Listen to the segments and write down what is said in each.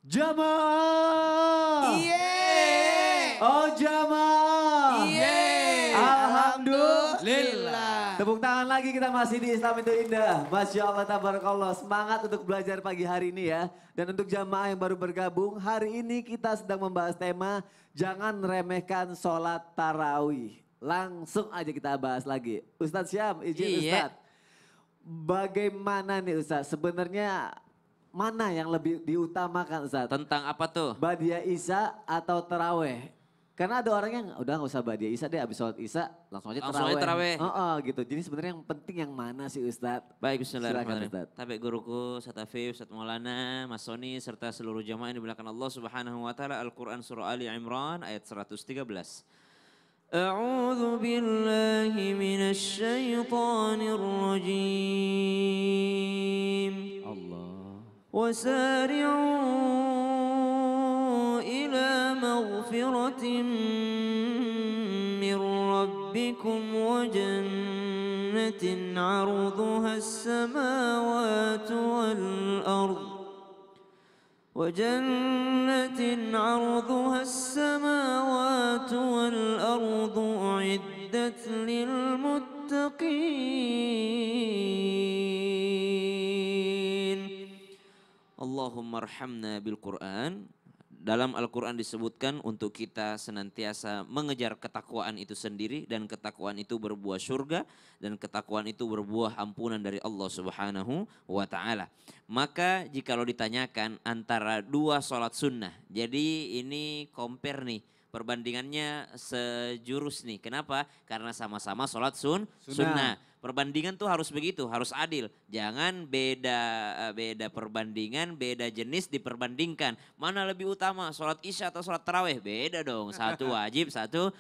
Jamaah. Iye. Oh jamaah. Iye. Alhamdulillah. Tepuk tangan lagi, kita masih di Islam itu Indah. Masya Allah, tabarakallah. Semangat untuk belajar pagi hari ini ya. Dan untuk jamaah yang baru bergabung, hari ini kita sedang membahas tema jangan remehkan sholat tarawih. Langsung aja kita bahas lagi. Ustadz Syam, izin Ustadz. Bagaimana nih Ustadz, sebenarnya mana yang lebih diutamakan Ustadz? Tentang apa tuh? Badiah Isya atau taraweh? Karena ada orang yang udah gak usah Badiah Isya deh, habis sholat Isya langsung aja taraweh. Gitu. Jadi sebenarnya yang penting yang mana sih Ustadz? Baik, bismillahirrahmanirrahim. Ustadz. Tabe guruku, Satafi, Ustadz Maulana, Mas Soni, serta seluruh jamaah yang dimuliakan Allah Subhanahu wa taala. Al-Qur'an surah Ali Imran ayat 113. A'udzu billahi minasy syaithanir rajim. Allah. وسارعوا إلى مغفرة من ربكم وجنة عرضها السماوات والأرض أعدت للمتقين. اللهم ارحمنا بالقرآن. Dalam Al-Quran disebutkan untuk kita senantiasa mengejar ketakwaan itu sendiri, dan ketakwaan itu berbuah surga, dan ketakwaan itu berbuah ampunan dari Allah Subhanahu wa taala. Maka jikalau ditanyakan antara dua sholat sunnah, jadi ini compare nih, perbandingannya sejurus nih. Kenapa? Karena sama-sama sholat sunnah. Perbandingan tuh harus begitu, harus adil. Jangan beda perbandingan, beda jenis diperbandingkan. Mana lebih utama, sholat isya atau sholat taraweh? Beda dong, satu wajib, satu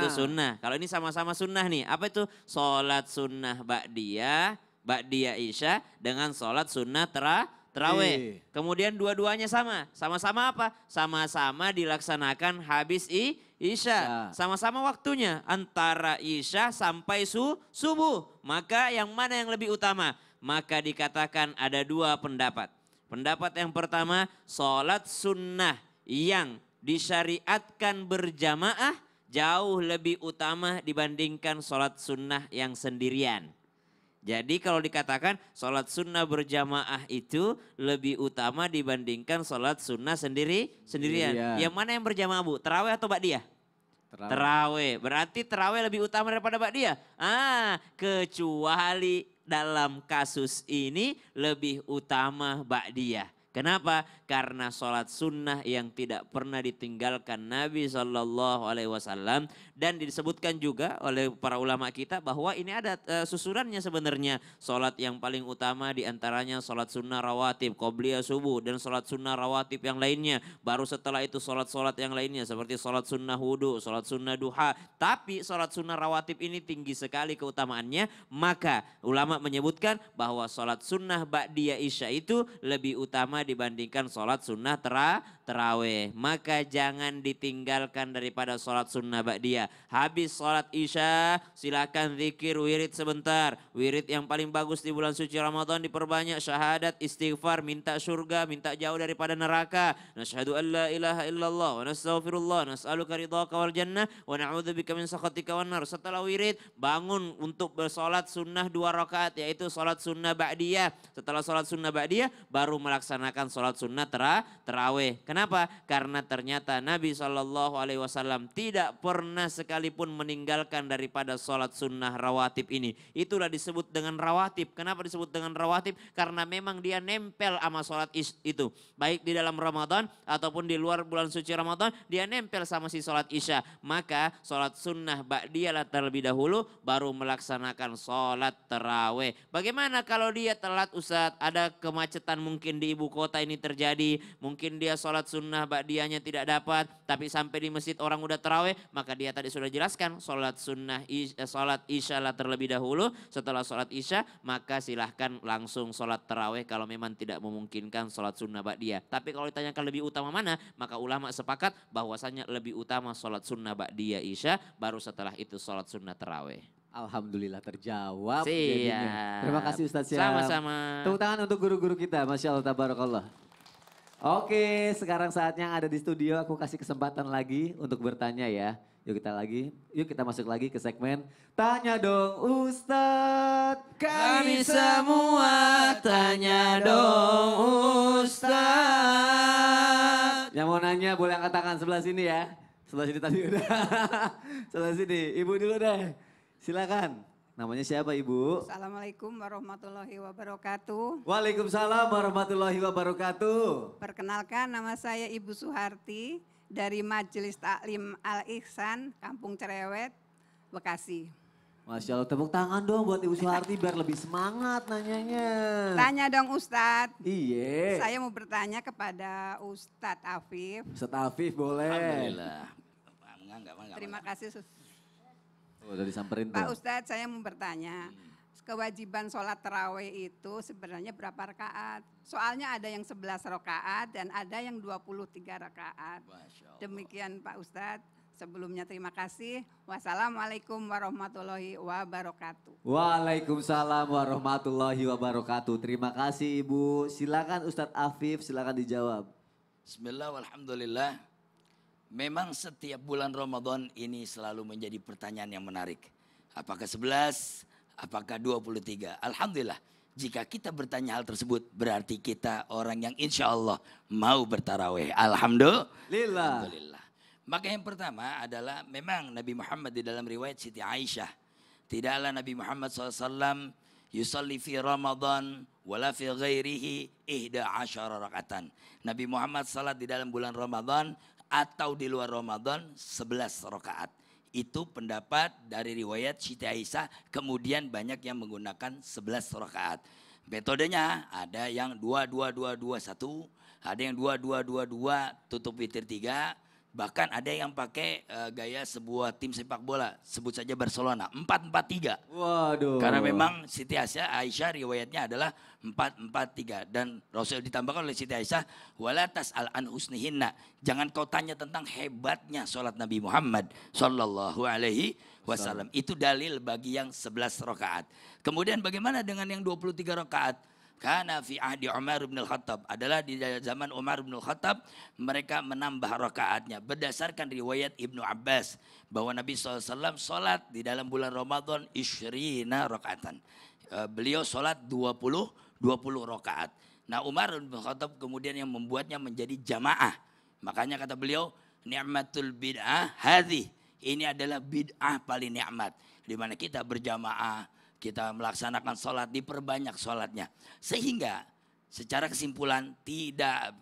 sunnah. Kalau ini sama-sama sunnah nih, apa itu? Sholat sunnah ba'diyah isya dengan sholat sunnah taraweh. Kemudian dua-duanya sama-sama apa? Sama-sama dilaksanakan habis Isya, sama-sama waktunya antara Isya sampai subuh. Maka yang mana yang lebih utama? Maka dikatakan ada dua pendapat. Pendapat yang pertama, sholat sunnah yang disyariatkan berjamaah jauh lebih utama dibandingkan sholat sunnah yang sendirian. Jadi kalau dikatakan sholat sunnah berjamaah itu lebih utama dibandingkan sholat sunnah sendirian. Yang mana yang berjamaah Bu? Tarawih atau ba'diyah? Tarawih. Berarti tarawih lebih utama daripada ba'diyah? Kecuali dalam kasus ini lebih utama ba'diyah. Kenapa? Karena sholat sunnah yang tidak pernah ditinggalkan Nabi SAW. Dan disebutkan juga oleh para ulama kita bahwa ini ada susunannya sebenarnya. Sholat yang paling utama diantaranya sholat sunnah rawatib, qobliyah subuh, dan sholat sunnah rawatib yang lainnya. Baru setelah itu sholat-sholat yang lainnya seperti sholat sunnah wudu, sholat sunnah duha. Tapi sholat sunnah rawatib ini tinggi sekali keutamaannya. Maka ulama menyebutkan bahwa sholat sunnah ba'diyah isya itu lebih utama dibandingkan sholat sunnah taraweh. Maka jangan ditinggalkan daripada sholat sunnah ba'diyah. Habis sholat isya silakan zikir wirid sebentar. Wirid yang paling bagus di bulan suci Ramadan diperbanyak, syahadat, istighfar, minta surga, minta jauh daripada neraka. Nasyhadu an la ilaha illallah wa nastaghfirullah nas'aluka ridhaka wal jannah wa na'udzubika min sakhatika wan nar. Setelah wirid bangun untuk bersolat sunnah 2 rakaat, yaitu solat sunnah ba'diyah. Setelah solat sunnah ba'diyah baru melaksanakan solat sunnah taraweh. Kenapa? Karena ternyata Nabi SAW tidak pernah sekalipun meninggalkan daripada solat sunnah rawatib ini. Itulah disebut dengan rawatib. Kenapa disebut dengan rawatib? Karena memang dia nempel sama solat itu. Baik di dalam Ramadan ataupun di luar bulan suci Ramadan, dia nempel sama si solat isya. Maka solat sunnah ba'diyah terlebih dahulu, baru melaksanakan solat taraweh. Bagaimana kalau dia telat Ustadz? Ada kemacetan mungkin di ibu kota ini terjadi. Mungkin dia solat sunnah ba'diyahnya tidak dapat. Tapi sampai di masjid orang udah taraweh. Maka dia tadi sudah jelaskan solat isya lah terlebih dahulu. Setelah solat isya maka silahkan langsung solat taraweh kalau memang tidak memungkinkan solat sunnah ba'diyah. Tapi kalau ditanyakan lebih utama mana, maka ulama sepakat bahwasanya lebih utama solat sunnah ba'diyah isya, baru setelah itu solat sunnah taraweh. Alhamdulillah terjawab. Siap. Terima kasih Ustadz Syam. Sama-sama. Tepuk tangan untuk guru-guru kita, Masya Allah, tabarakallah. Oke, sekarang saatnya ada di studio. Aku kasih kesempatan lagi untuk bertanya ya. Yuk kita masuk lagi ke segmen Tanya Dong Ustadz. Kami semua tanya dong Ustaz. Yang mau nanya boleh angkat tangan sebelah sini ya. Sebelah sini tadi udah. Sebelah sini, Ibu dulu deh. Silakan. Namanya siapa Ibu? Assalamualaikum warahmatullahi wabarakatuh. Waalaikumsalam warahmatullahi wabarakatuh. Perkenalkan nama saya Ibu Suharti dari Majelis Taklim Al-Ihsan, Kampung Cerewet, Bekasi. Masya Allah, tepuk tangan dong buat Ibu Suharti biar lebih semangat nanyanya. Tanya dong Ustadz. Iya. Saya mau bertanya kepada Ustadz Afif. Ustadz Afif boleh. Alhamdulillah. Terima kasih. Oh, udah disamperin Pak tuh. Ustadz, saya mau bertanya. Kewajiban sholat tarawih itu sebenarnya berapa rakaat? Soalnya ada yang 11 rakaat dan ada yang 23 rakaat. Demikian Pak Ustadz. Sebelumnya terima kasih. Wassalamualaikum warahmatullahi wabarakatuh. Waalaikumsalam warahmatullahi wabarakatuh. Terima kasih Ibu. Silakan Ustadz Afif, silakan dijawab. Bismillah, walhamdulillah. Memang setiap bulan Ramadan ini selalu menjadi pertanyaan yang menarik. Apakah 11, apakah 23? Alhamdulillah, jika kita bertanya hal tersebut berarti kita orang yang insya Allah mau bertarawih. Lillah. Alhamdulillah. Maka yang pertama adalah memang Nabi Muhammad di dalam riwayat Siti Aisyah. Tidaklah Nabi Muhammad SAW yusalli fi Ramadan wala fi ghairihi 11 rakatan. Nabi Muhammad salat di dalam bulan Ramadan atau di luar Ramadan 11 rakaat. Itu pendapat dari riwayat Siti Aisyah, kemudian banyak yang menggunakan 11 rakaat. Metodenya ada yang 2-2-2-2-1, ada yang 2-2-2-2 tutup witir 3, bahkan ada yang pakai gaya sebuah tim sepak bola, sebut saja Barcelona, 4-4-3. Waduh. Karena memang Siti Aisyah riwayatnya adalah 4-4-3 dan Rasul ditambahkan oleh Siti Aisyah wala tas'al an husnihinna. Jangan kau tanya tentang hebatnya sholat Nabi Muhammad sallallahu alaihi wasallam. Itu dalil bagi yang 11 rakaat. Kemudian bagaimana dengan yang 23 rakaat? Karena fi ahdi Umar bin Al-Khattab adalah di zaman Umar bin Al-Khattab mereka menambah rakaatnya berdasarkan riwayat Ibnu Abbas bahwa Nabi SAW sholat di dalam bulan Ramadan isyrina rakaatan. Beliau sholat 20 rakaat. Nah Umar bin Al-Khattab kemudian yang membuatnya menjadi jamaah. Makanya kata beliau ni'matul bid'ah hadhi. Ini adalah bid'ah paling nikmat. Di mana kita berjamaah, kita melaksanakan sholat, diperbanyak sholatnya. Sehingga secara kesimpulan tidak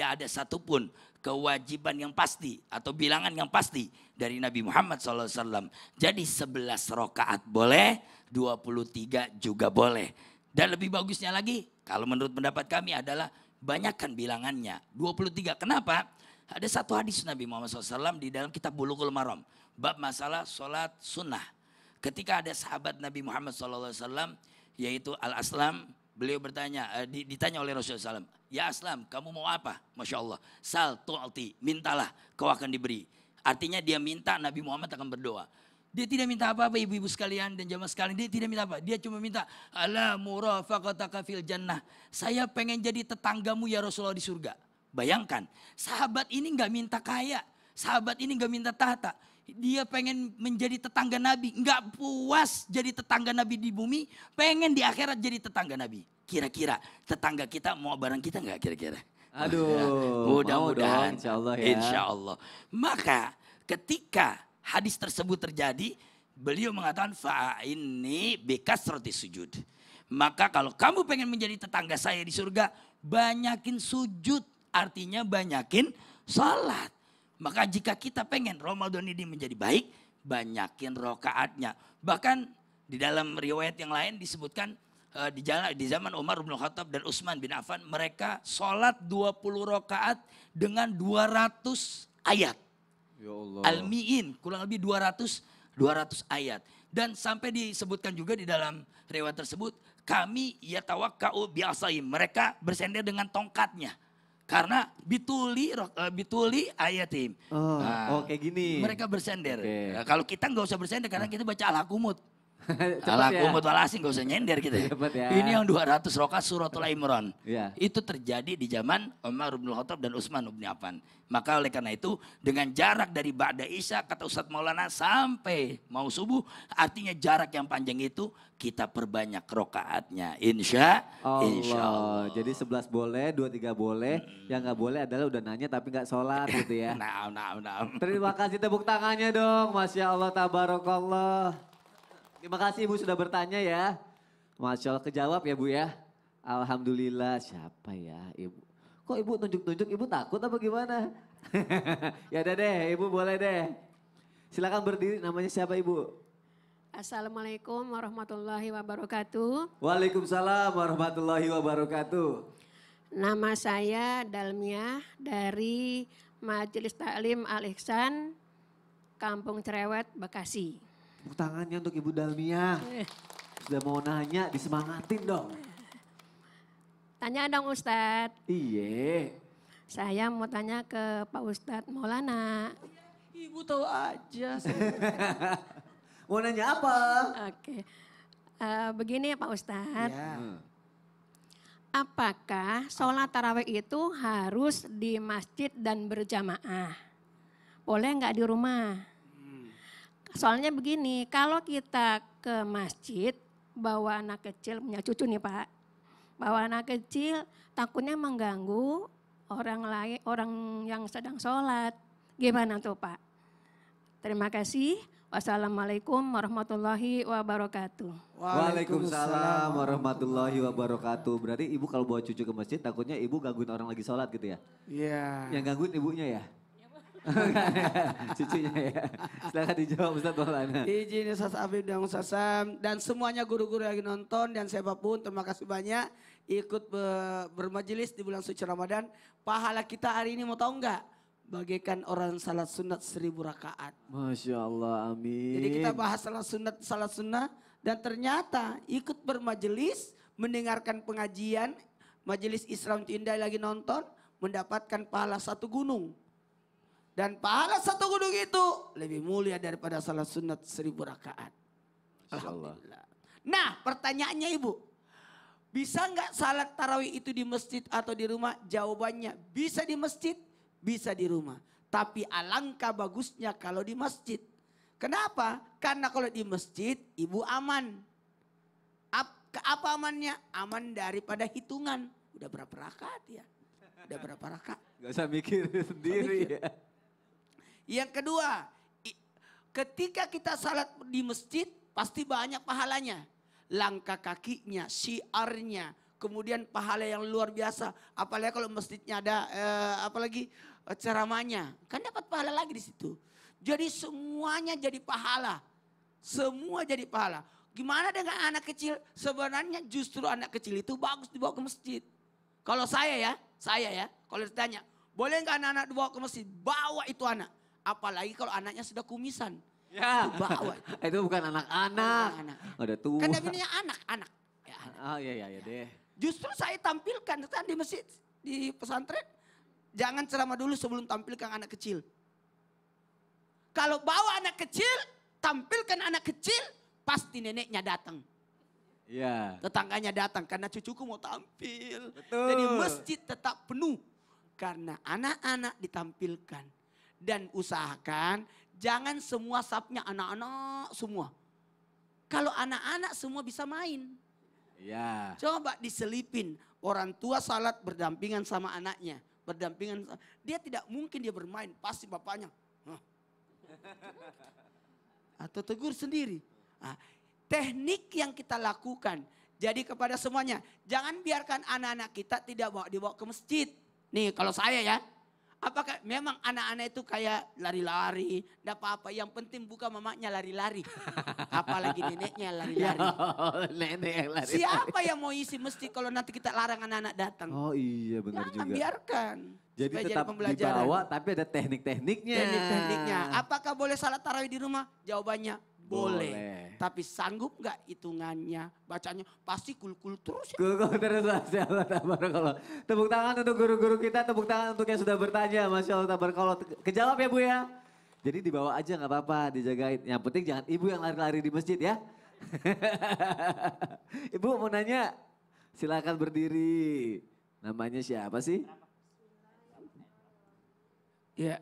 ada satupun kewajiban yang pasti atau bilangan yang pasti dari Nabi Muhammad SAW. Jadi 11 rakaat boleh, 23 juga boleh. Dan lebih bagusnya lagi, kalau menurut pendapat kami adalah banyakkan bilangannya, 23. Kenapa? Ada satu hadis Nabi Muhammad SAW di dalam kitab Bulughul Maram. Bab masalah sholat sunnah. Ketika ada sahabat Nabi Muhammad SAW yaitu Al-Aslam, beliau bertanya, ditanya oleh Rasulullah SAW, ya Aslam kamu mau apa? Masya Allah, sal tu'alti, mintalah kau akan diberi. Artinya dia minta, Nabi Muhammad akan berdoa. Dia tidak minta apa-apa ibu-ibu sekalian dan jamaah sekalian, dia tidak minta apa. Dia cuma minta, ala murafaqataka fil jannah. Saya pengen jadi tetanggamu ya Rasulullah di surga. Bayangkan, sahabat ini nggak minta kaya, sahabat ini nggak minta tahta. Dia pengen menjadi tetangga Nabi, nggak puas jadi tetangga Nabi di bumi, pengen di akhirat jadi tetangga Nabi. Kira-kira tetangga kita mau bareng kita nggak kira-kira? Aduh, mudah-mudahan, insya Allah ya. insya Allah. Maka ketika hadis tersebut terjadi, beliau mengatakan fa'inni bikasrati sujud. Maka kalau kamu pengen menjadi tetangga saya di surga, banyakin sujud, artinya banyakin salat. Maka jika kita pengen Ramadan ini menjadi baik, banyakin rokaatnya. Bahkan di dalam riwayat yang lain disebutkan di zaman Umar bin Khattab dan Utsman bin Affan, mereka sholat 20 rokaat dengan 200 ayat. Ya Allah. Al-Mi'in, kurang lebih 200 ayat. Dan sampai disebutkan juga di dalam riwayat tersebut, kami yatawakka'u bi'asaim, mereka bersender dengan tongkatnya. Karena bituli ayatim. Oh, kayak gini. Mereka bersender. Okay. Nah, kalau kita nggak usah bersender karena kita baca Al-Hakumut. Cepet Ala ya. kumut wal asing gak usah nyender gitu ya. Cepet ya. Ini yang 200 rakaat suratul Imran. Iya. Itu terjadi di zaman Umar bin Khattab dan Utsman bin Affan. Maka oleh karena itu dengan jarak dari Ba'da Isya kata Ustadz Maulana sampai mau subuh. Artinya jarak yang panjang itu kita perbanyak rakaatnya. Insya Allah. Jadi 11 boleh, 23 boleh. Yang nggak boleh adalah udah nanya tapi nggak sholat gitu ya. Nah. Terima kasih tepuk tangannya dong. Masya Allah, tabarakallah. Terima kasih Ibu sudah bertanya ya. Masya Allah kejawab ya Bu ya. Alhamdulillah. Siapa ya Ibu? Kok Ibu tunjuk-tunjuk, Ibu takut apa gimana? Ya udah deh, Ibu boleh deh. Silakan berdiri, namanya siapa Ibu? Assalamualaikum warahmatullahi wabarakatuh. Waalaikumsalam warahmatullahi wabarakatuh. Nama saya Dalmiah dari Majelis Taklim Al-Ihsan, Kampung Cerewet, Bekasi. Tepuk tangannya untuk Ibu Dalmiah. Sudah mau nanya, disemangatin dong. Tanya dong Ustadz. Iya. Saya mau tanya ke Pak Ustadz Maulana. Ibu tahu aja. Mau nanya apa? Oke. Begini ya Pak Ustadz. Ya. Apakah sholat tarawih itu harus di masjid dan berjamaah? Boleh nggak di rumah? Soalnya begini, kalau kita ke masjid bawa anak kecil, punya cucu nih Pak. Bawa anak kecil takutnya mengganggu orang lain, orang yang sedang sholat. Gimana tuh Pak? Terima kasih. Wassalamualaikum warahmatullahi wabarakatuh. Waalaikumsalam warahmatullahi wabarakatuh. Berarti Ibu kalau bawa cucu ke masjid takutnya Ibu gangguin orang lagi sholat gitu ya? Iya. Yang gangguin ibunya ya? Cucunya ya. Silahkan dijawab Ustaz Maulana. Izin Ustaz Afif dan Ustaz Sam dan semuanya guru-guru yang lagi nonton dan siapapun terima kasih banyak ikut bermajelis di bulan suci Ramadan. Pahala kita hari ini mau tahu enggak? Bagaikan orang salat sunat 1000 rakaat. Masya Allah, amin. Jadi kita bahas salat sunnah dan ternyata ikut bermajelis, mendengarkan pengajian, majelis Islam Indah lagi nonton, mendapatkan pahala 1 gunung. Dan pahala 1 gunung itu lebih mulia daripada salat sunat 1000 rakaat. Alhamdulillah. Nah pertanyaannya Ibu, bisa nggak salat tarawih itu di masjid atau di rumah? Jawabannya bisa di masjid, bisa di rumah. Tapi alangkah bagusnya kalau di masjid. Kenapa? Karena kalau di masjid Ibu aman. Apa amannya? Aman daripada hitungan. Udah berapa rakaat ya? Udah berapa rakaat? Gak usah mikir sendiri ya. Yang kedua, ketika kita salat di masjid pasti banyak pahalanya. Langkah kakinya, syiarnya, kemudian pahala yang luar biasa. Apalagi kalau masjidnya ada apalagi ceramahnya, kan dapat pahala lagi di situ. Jadi semuanya jadi pahala. Semua jadi pahala. Gimana dengan anak kecil? Sebenarnya justru anak kecil itu bagus dibawa ke masjid. Kalau saya ya, kalau ditanya, boleh nggak anak-anak dibawa ke masjid? Bawa itu anak. Apalagi kalau anaknya sudah kumisan. Ya, Itu bawa. itu bukan anak-anak. Anak. Udah tua. Kan namanya anak-anak. Ya, anak. Oh iya deh. Justru saya tampilkan kan di masjid, di pesantren. Jangan ceramah dulu sebelum tampilkan anak kecil. Kalau bawa anak kecil, tampilkan anak kecil, pasti neneknya datang. Iya. Tetangganya datang karena cucuku mau tampil. Betul. Jadi masjid tetap penuh karena anak-anak ditampilkan. Dan usahakan jangan semua sapnya anak-anak semua. Kalau anak-anak semua bisa main. Iya. Coba diselipin orang tua salat berdampingan sama anaknya. Dia tidak mungkin dia bermain, pasti bapaknya. Hah. Atau tegur sendiri. Nah, teknik yang kita lakukan. Jadi kepada semuanya, jangan biarkan anak-anak kita tidak dibawa ke masjid. Nih kalau saya ya, apakah memang anak-anak itu kayak lari-lari, enggak apa-apa. Yang penting bukan mamanya lari-lari. Apalagi neneknya lari-lari. Nenek yang lari. Siapa yang mau isi masjid kalau nanti kita larang anak-anak datang? Oh iya benar Jangan juga. biarkan. Jadi Supaya tetap pembelajaran. dibawa tapi ada teknik-tekniknya. Teknik-tekniknya. Apakah boleh salat tarawih di rumah? Jawabannya boleh. Boleh. Tapi sanggup nggak hitungannya, bacanya pasti kul-kul terus ya. Guru terus Masya Allah tabarakallah. Tepuk tangan untuk guru-guru kita, tepuk tangan untuk yang sudah bertanya. Masya Allah tabarakallah. Kejawab ya Bu ya. Jadi dibawa aja nggak apa-apa, dijagain. Yang penting jangan ibu yang lari-lari di masjid ya. Ibu mau nanya, silakan berdiri. Namanya siapa sih? Ya.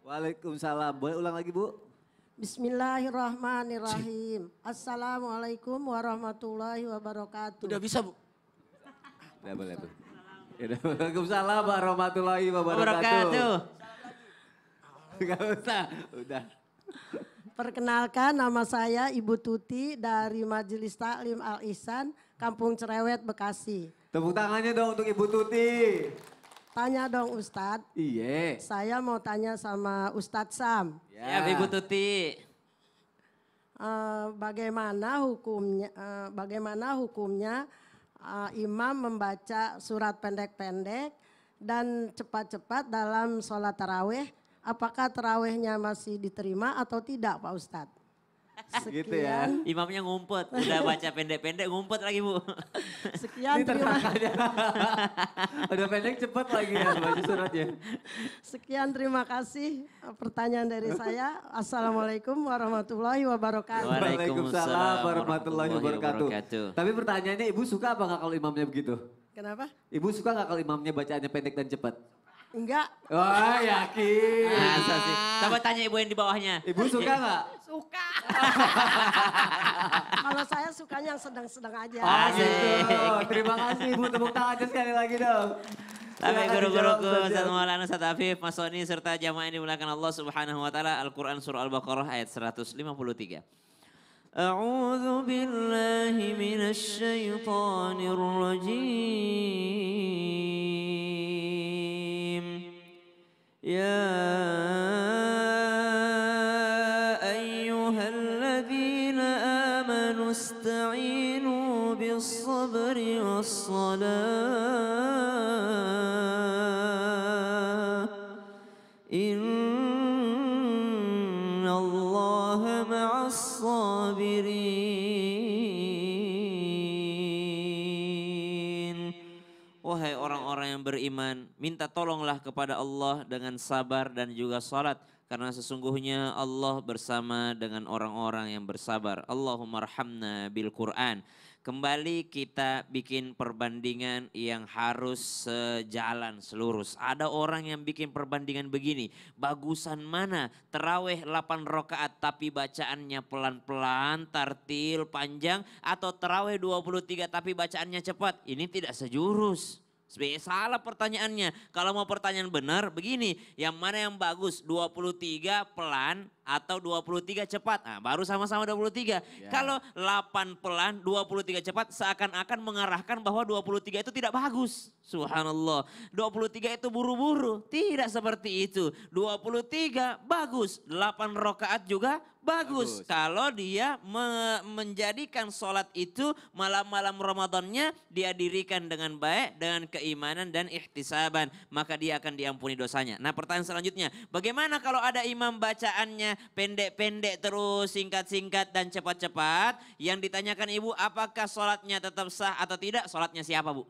Waalaikumsalam. Boleh ulang lagi Bu? Bismillahirrahmanirrahim. Assalamualaikum warahmatullahi wabarakatuh. Udah bisa Bu? Udah boleh Bu. Ya udah, Waalaikumsalam warahmatullahi wabarakatuh. Wabarakatuh. Gak usah, udah. Perkenalkan nama saya Ibu Tuti dari Majelis Taklim Al Ihsan, Kampung Cerewet, Bekasi. Tepuk tangannya dong untuk Ibu Tuti. Tanya dong Ustadz, Iya. saya mau tanya sama Ustadz Sam. Ya, Ibu Tuti. Bagaimana hukumnya imam membaca surat pendek-pendek dan cepat-cepat dalam sholat taraweh? Apakah tarawehnya masih diterima atau tidak Pak Ustadz? Gitu ya. Sekian, Imamnya ngumpet, udah baca pendek-pendek ngumpet lagi Bu. sekian Ini terima tersangkanya. Udah pendek cepet lagi ya baca suratnya. Sekian terima kasih pertanyaan dari saya. Assalamualaikum warahmatullahi wabarakatuh. Waalaikumsalam warahmatullahi wabarakatuh. wabarakatuh. Tapi pertanyaannya Ibu suka apa nggak kalau imamnya begitu? Kenapa? Ibu suka nggak kalau imamnya bacaannya pendek dan cepat? Enggak, Wah yakin. Masa sih? Coba tanya ibu yang di bawahnya. Ibu suka nggak? suka. Kalau saya sukanya yang sedang-sedang aja. Asik. Terima kasih Ibu, tepuk tangan aja sekali lagi dong. Tapi Silakan guru-guruku, dijawab, Ustaz Ustaz. Maulana, Ustaz Afif, Mas Soni, serta jamaah yang dimuliakan Allah Subhanahu wa taala, Al-Qur'an surah Al-Baqarah ayat 153. A'udzu billahi minasy syaithanir rajim. Ya ayyuhalladzina amanu ista'inu bis-sabri was-salah. Innallaha ma'as sabirin. Wahai orang-orang yang beriman, minta tolonglah kepada Allah dengan sabar dan juga salat, karena sesungguhnya Allah bersama dengan orang-orang yang bersabar. Allahumma arhamna bil Qur'an. Kembali kita bikin perbandingan yang harus sejalan selurus. Ada orang yang bikin perbandingan begini, bagusan mana terawih 8 rakaat tapi bacaannya pelan-pelan, tartil, panjang, atau terawih 23 tapi bacaannya cepat. Ini tidak sejurus. Salah pertanyaannya. Kalau mau pertanyaan benar begini, yang mana yang bagus 23 pelan atau 23 cepat? Nah, baru sama-sama 23. Kalau 8 pelan 23 cepat seakan-akan mengarahkan bahwa 23 itu tidak bagus. Subhanallah. 23 itu buru-buru. Tidak seperti itu. 23 bagus. 8 rakaat juga bagus. Kalau dia menjadikan sholat itu malam-malam Ramadannya dia dirikan dengan baik, dengan keimanan dan ihtisaban, maka dia akan diampuni dosanya. Nah, pertanyaan selanjutnya, bagaimana kalau ada imam bacaannya pendek-pendek terus, singkat-singkat dan cepat-cepat? Yang ditanyakan ibu, apakah sholatnya tetap sah atau tidak? Sholatnya siapa Bu?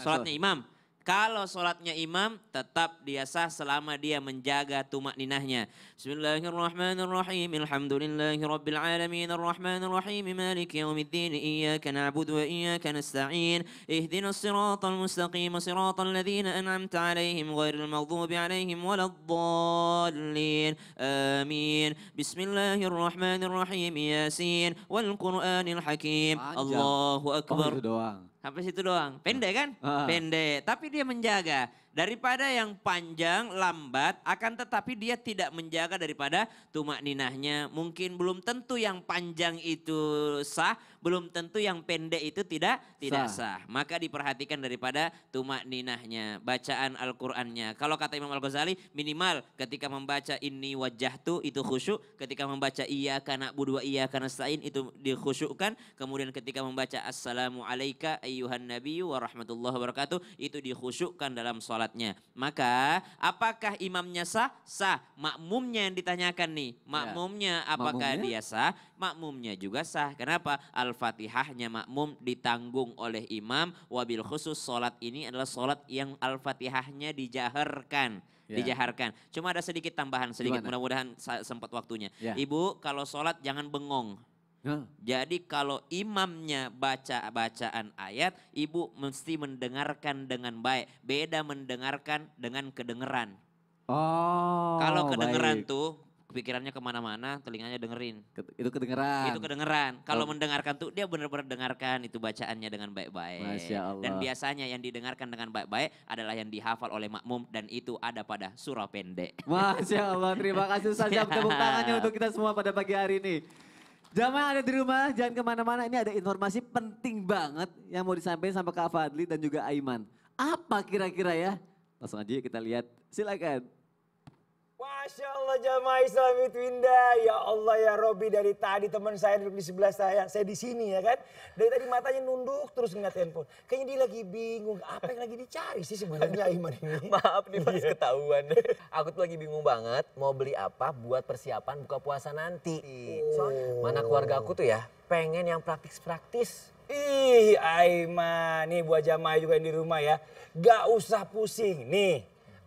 Sholatnya imam. Kalau sholatnya imam tetap dia sah selama dia menjaga tumak ninahnya. Bismillahirrahmanirrahim. Alhamdulillahi rabbil alamin. Arrahmanirrahim. Maliki yaumiddin. Iyyaka na'budu wa iyyaka nasta'in. Ihdinas siratal mustaqim. Siratal ladzina an'amta 'alaihim ghairil maghdubi 'alaihim waladdallin. Amin. Bismillahirrahmanirrahim. Yasin wal Qur'anil hakim. Panjang. Allahu akbar. Oh itu doang. Sampai situ doang. Pendek kan? Pendek. Tapi dia menjaga. Daripada yang panjang, lambat, akan tetapi dia tidak menjaga daripada tumak ninahnya. Mungkin belum tentu yang panjang itu sah, belum tentu yang pendek itu tidak sah. Maka diperhatikan daripada tumak ninahnya, bacaan Al-Qur'annya. Kalau kata Imam Al-Ghazali, minimal ketika membaca inni wajjahtu itu khusyuk, ketika membaca iyyaka na'budu wa iyyaka nasta'in itu dikhusyukkan, kemudian ketika membaca assalamu alayka ayyuhan nabiyyu wa rahmatullahi wabarakatuh itu dikhusyukkan dalam salatnya. Maka apakah imamnya sah? Sah. Makmumnya yang ditanyakan nih. Makmumnya apakah dia sah? Makmumnya juga sah. Kenapa? Al-Fatihahnya makmum ditanggung oleh imam. Wabil khusus salat ini adalah salat yang Al-Fatihahnya dijaharkan. Ya. dijaharkan. Cuma ada sedikit tambahan sedikit, Gimana? mudah-mudahan sempat waktunya. Ya. Ibu kalau sholat jangan bengong. Hah? Jadi kalau imamnya baca bacaan ayat, ibu mesti mendengarkan dengan baik. Beda mendengarkan dengan kedengeran. Oh, Kalau kedengeran baik. tuh pikirannya kemana-mana, telinganya dengerin. Itu kedengeran. Itu kedengeran. Kalau Oh. mendengarkan tuh dia benar-benar dengarkan itu bacaannya dengan baik-baik. Masya Allah. Dan biasanya yang didengarkan dengan baik-baik adalah yang dihafal oleh makmum dan itu ada pada surah pendek. Masya Allah, terima kasih Ustaz. Siap tepuk tangannya untuk kita semua pada pagi hari ini. Jamaah ada di rumah, jangan kemana-mana. Ini ada informasi penting banget yang mau disampaikan sama Kak Fadli dan juga Aiman. Apa kira-kira ya? Langsung aja kita lihat, silakan. Masya Allah jamaah Islam itu indah. Ya Allah ya Robi, dari tadi teman saya duduk di sebelah saya di sini ya kan. Dari tadi matanya nunduk terus ngeliat handphone. Kayaknya dia lagi bingung apa yang lagi dicari sih sebenarnya Iman ini. Maaf nih Mas, ketahuan. Aku tuh lagi bingung banget mau beli apa buat persiapan buka puasa nanti. Soalnya mana keluarga aku tuh ya pengen yang praktis-praktis. Ih Aiman, nih buat jamaah juga yang di rumah ya. Gak usah pusing nih.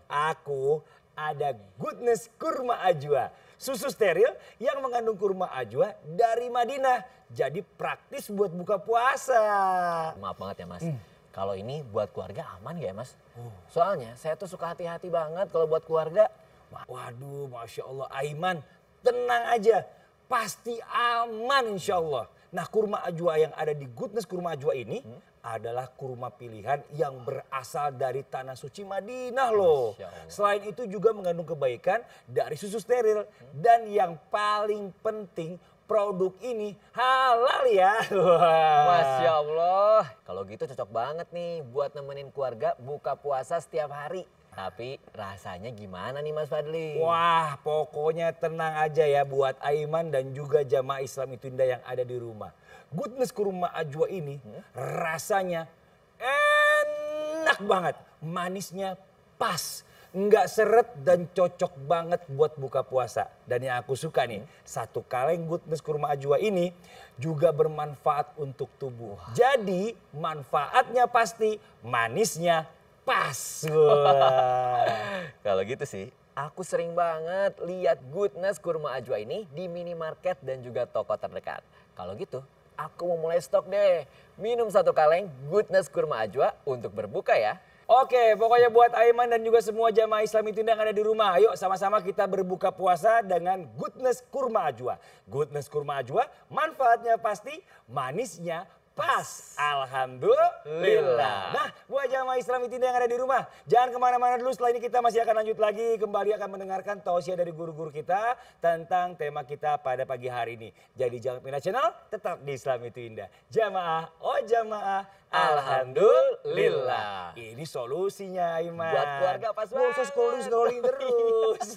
Aku ada Goodness Kurma Ajwa. Susu steril yang mengandung kurma ajwa dari Madinah. Jadi praktis buat buka puasa. Maaf banget ya Mas. Kalau ini buat keluarga aman gak ya Mas? Soalnya saya tuh suka hati-hati banget kalau buat keluarga. Waduh, Masya Allah Aiman, tenang aja. Pasti aman insya Allah. Nah kurma ajwa yang ada di Goodness Kurma Ajwa ini adalah kurma pilihan yang berasal dari tanah suci Madinah loh. Selain itu juga mengandung kebaikan dari susu steril. Dan yang paling penting produk ini halal ya. Masya Allah. Kalau gitu cocok banget nih buat nemenin keluarga buka puasa setiap hari. Tapi rasanya gimana nih Mas Fadli? Wah pokoknya tenang aja ya buat Aiman dan juga jamaah Islam itu indah yang ada di rumah. Goodness Kurma Ajwa ini rasanya enak banget. Manisnya pas, nggak seret dan cocok banget buat buka puasa. Dan yang aku suka nih, satu kaleng Goodness Kurma Ajwa ini juga bermanfaat untuk tubuh. Jadi manfaatnya pasti, manisnya pas. Kalau gitu sih, aku sering banget lihat Goodness Kurma Ajwa ini di minimarket dan juga toko terdekat. Kalau gitu, aku mau mulai stok deh. Minum satu kaleng Goodness Kurma Ajwa untuk berbuka ya. Oke, pokoknya buat Aiman dan juga semua jamaah Islam itu yang ada di rumah. Ayo sama-sama kita berbuka puasa dengan Goodness Kurma Ajwa. Goodness Kurma Ajwa, manfaatnya pasti, manisnya pas. Alhamdulillah. Nah, buat jamaah Islam itu yang ada di rumah, jangan kemana-mana dulu. Setelah ini kita masih akan lanjut lagi, kembali akan mendengarkan tausiah dari guru-guru kita tentang tema kita pada pagi hari ini. Jadi jangan pindah channel, tetap di Islam itu indah. Jamaah, oh jamaah, alhamdulillah. Ini solusinya, Iman. Buat keluarga pas Nggak usah banget. scrolling terus.